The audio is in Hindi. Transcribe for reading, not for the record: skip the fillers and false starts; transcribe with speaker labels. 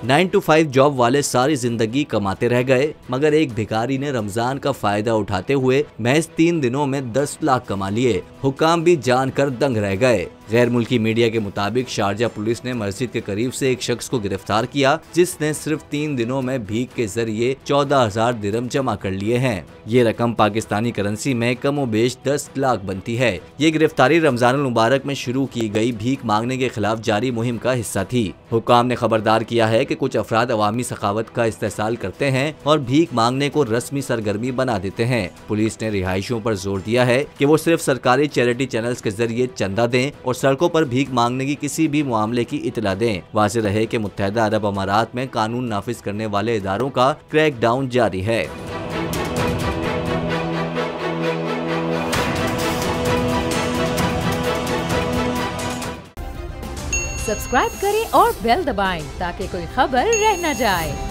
Speaker 1: 9 to 5 जॉब वाले सारी जिंदगी कमाते रह गए, मगर एक भिखारी ने रमजान का फायदा उठाते हुए महज 3 दिनों में 10 लाख कमा लिए। हुक्काम भी जानकर दंग रह गए। गैर मुल्की मीडिया के मुताबिक शारजा पुलिस ने मस्जिद के करीब से एक शख्स को गिरफ्तार किया, जिसने सिर्फ 3 दिनों में भीख के जरिए 14,000 दिरहम जमा कर लिए हैं। ये रकम पाकिस्तानी करेंसी में कमोबेश 10 लाख बनती है। ये गिरफ्तारी रमजानुल मुबारक में शुरू की गई भीख मांगने के खिलाफ जारी मुहिम का हिस्सा थी। हुक्काम ने खबरदार किया है कि कुछ अफराद अवामी सखावत का इस्तेमाल करते हैं और भीख मांगने को रस्मी सरगर्मी बना देते हैं। पुलिस ने रिहायशियों पर जोर दिया है कि वो सिर्फ सरकारी चैरिटी चैनल्स के जरिए चंदा दें और सड़कों पर भीख मांगने की किसी भी मामले की इतला दें। वाज़ेह रहे कि मुत्तहिदा अरब अमारात में कानून नाफिज करने वाले इदारों का क्रैकडाउन जारी है।
Speaker 2: सब्सक्राइब करें और बेल दबाएं ताकि कोई खबर रह न जाए।